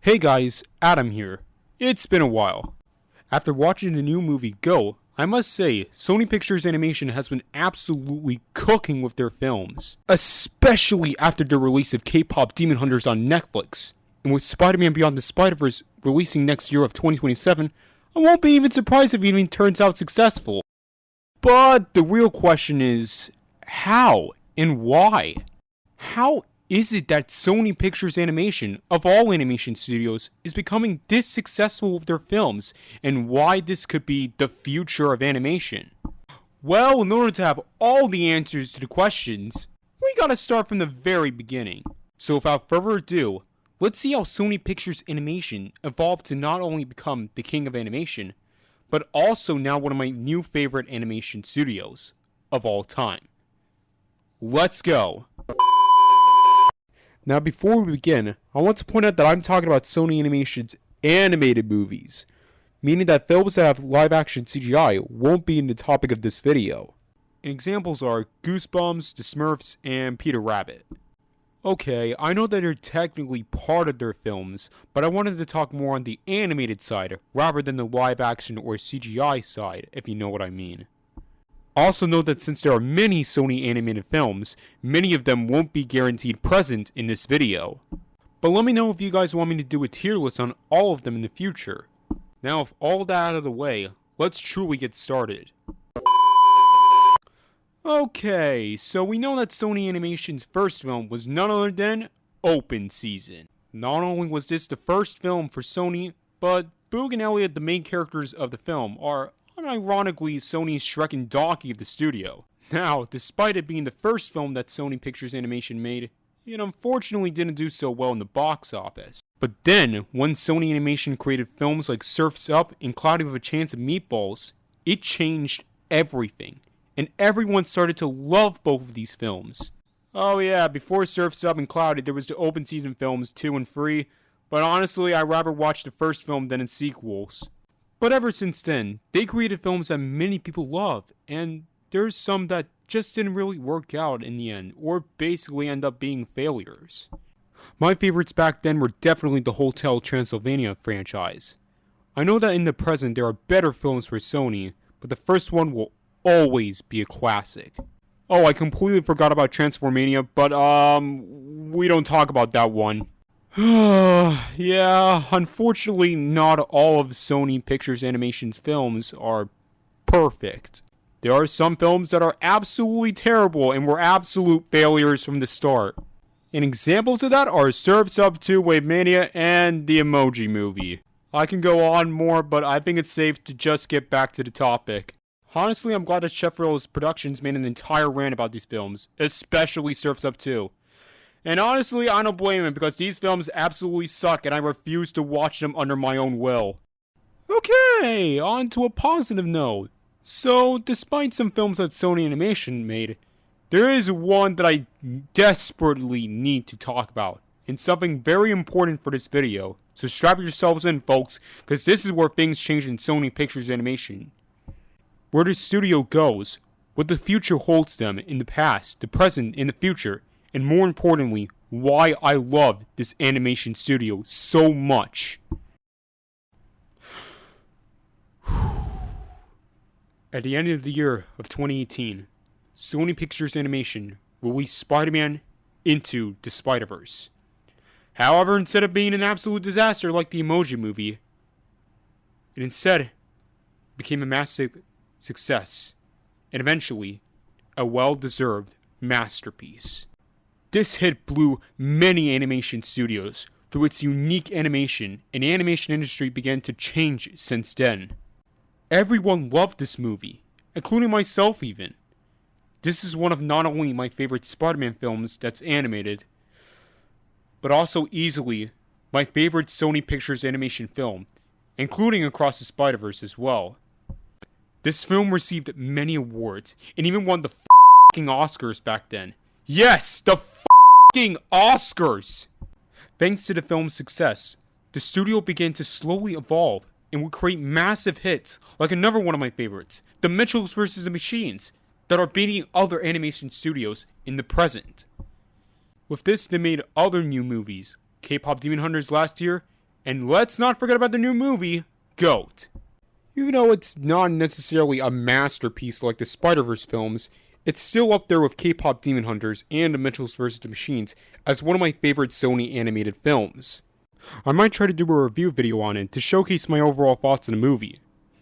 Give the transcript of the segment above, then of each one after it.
Hey guys, Adam here. It's been a while. After watching the new movie Go, I must say, Sony Pictures Animation has been absolutely cooking with their films. Especially after the release of K-pop Demon Hunters on Netflix. And with Spider-Man Beyond the Spider-Verse releasing next year of 2027, I won't be even surprised if it even turns out successful. But the real question is, how and why? How is it that Sony Pictures Animation, of all animation studios, is becoming this successful with their films, and why this could be the future of animation? Well, in order to have all the answers to the questions, we gotta start from the very beginning. So without further ado, let's see how Sony Pictures Animation evolved to not only become the king of animation, but also now one of my new favorite animation studios of all time. Let's go! Now before we begin, I want to point out that I'm talking about Sony Animation's animated movies, meaning that films that have live action CGI won't be in the topic of this video. And examples are Goosebumps, The Smurfs, and Peter Rabbit. Okay, I know that they're technically part of their films, but I wanted to talk more on the animated side rather than the live action or CGI side, if you know what I mean. Also note that since there are many Sony animated films, many of them won't be guaranteed present in this video. But let me know if you guys want me to do a tier list on all of them in the future. Now with all that out of the way, let's truly get started. Okay, so we know that Sony Animation's first film was none other than Open Season. Not only was this the first film for Sony, but Boog and Elliot, the main characters of the film, are unironically Sony's Shrek and Donkey of the studio. Now, despite it being the first film that Sony Pictures Animation made, it unfortunately didn't do so well in the box office. But then, when Sony Animation created films like Surf's Up and Cloudy with a Chance of Meatballs, it changed everything. And everyone started to love both of these films. Oh yeah, before Surf's Up and Cloudy, there was the open season films 2 and 3, but honestly, I'd rather watch the first film than its sequels. But ever since then, they created films that many people love, and there's some that just didn't really work out in the end, or basically end up being failures. My favorites back then were definitely the Hotel Transylvania franchise. I know that in the present there are better films for Sony, but the first one will always be a classic. Oh, I completely forgot about Transformania, but we don't talk about that one. Yeah, unfortunately not all of Sony Pictures Animation's films are perfect. There are some films that are absolutely terrible and were absolute failures from the start. And examples of that are Surf's Up 2, Wave Mania, and the Emoji Movie. I can go on more, but I think it's safe to just get back to the topic. Honestly, I'm glad that Sheffrill's Productions made an entire rant about these films, especially Surf's Up 2. And honestly, I don't blame him because these films absolutely suck and I refuse to watch them under my own will. Okay, on to a positive note. So, despite some films that Sony Animation made, there is one that I desperately need to talk about, and something very important for this video. So strap yourselves in, folks, because this is where things change in Sony Pictures Animation. Where the studio goes, what the future holds them in the past, the present, and the future, and more importantly, why I love this animation studio so much. At the end of the year of 2018, Sony Pictures Animation released Spider-Man Into the Spider-Verse. However, instead of being an absolute disaster like the Emoji Movie, it instead became a massive success, and eventually, a well-deserved masterpiece. This hit blew many animation studios through its unique animation, and the animation industry began to change since then. Everyone loved this movie, including myself even. This is one of not only my favorite Spider-Man films that's animated, but also easily my favorite Sony Pictures Animation film, including Across the Spider-Verse as well. This film received many awards, and even won the f***ing Oscars back then. Yes, the f***ing Oscars! Thanks to the film's success, the studio began to slowly evolve and would create massive hits, like another one of my favorites, The Mitchells vs. the Machines, that are beating other animation studios in the present. With this, they made other new movies, K-pop Demon Hunters last year, And let's not forget about the new movie, GOAT. Even though it's not necessarily a masterpiece like the Spider-Verse films, it's still up there with K-pop Demon Hunters and The Mitchells vs. the Machines as one of my favorite Sony animated films. I might try to do a review video on it to showcase my overall thoughts on the movie,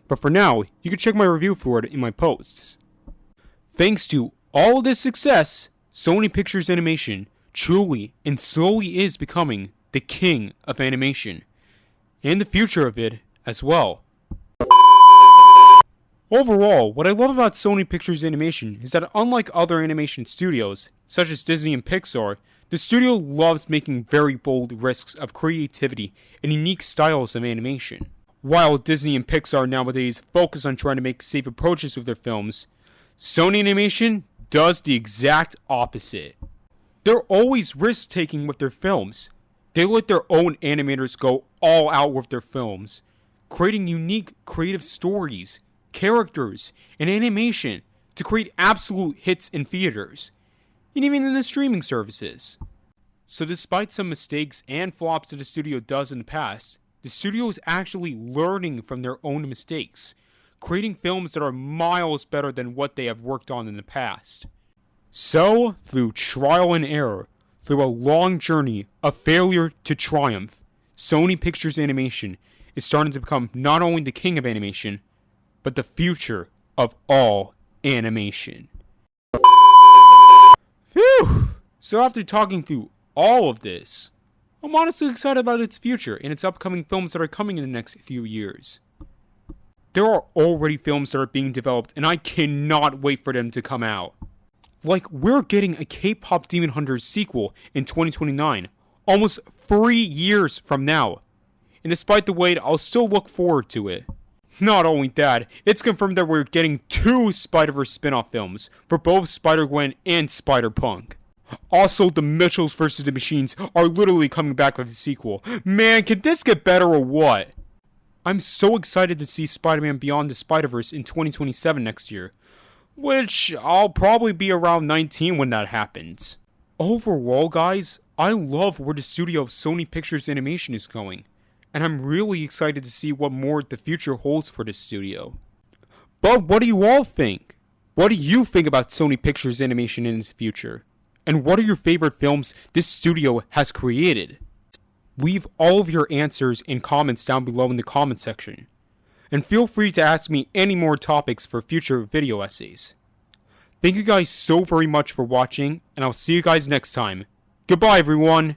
but for now, you can check my review for it in my posts. Thanks to all of this success, Sony Pictures Animation truly and slowly is becoming the king of animation, and the future of it as well. Overall, what I love about Sony Pictures Animation is that unlike other animation studios, such as Disney and Pixar, the studio loves making very bold risks of creativity and unique styles of animation. While Disney and Pixar nowadays focus on trying to make safe approaches with their films, Sony Animation does the exact opposite. They're always risk-taking with their films. They let their own animators go all out with their films, creating unique creative stories, characters, and animation to create absolute hits in theaters, and even in the streaming services. So despite some mistakes and flops that the studio does in the past, the studio is actually learning from their own mistakes, creating films that are miles better than what they have worked on in the past. So, through trial and error, through a long journey of failure to triumph, Sony Pictures Animation is starting to become not only the king of animation, but the future of all animation. Phew! So after talking through all of this, I'm honestly excited about its future and its upcoming films that are coming in the next few years. There are already films that are being developed and I cannot wait for them to come out. Like, we're getting a K-pop Demon Hunters sequel in 2029, almost 3 years from now. And despite the wait, I'll still look forward to it. Not only that, it's confirmed that we're getting 2 Spider-Verse spin-off films for both Spider-Gwen and Spider-Punk. Also, The Mitchells vs. the Machines are literally coming back with a sequel. Man, can this get better or what? I'm so excited to see Spider-Man Beyond the Spider-Verse in 2027 next year, which I'll probably be around 19 when that happens. Overall, guys, I love where the studio of Sony Pictures Animation is going, and I'm really excited to see what more the future holds for this studio. But what do you all think? What do you think about Sony Pictures Animation in its future? And what are your favorite films this studio has created? Leave all of your answers and comments down below in the comment section. And feel free to ask me any more topics for future video essays. Thank you guys so very much for watching, and I'll see you guys next time. Goodbye, everyone!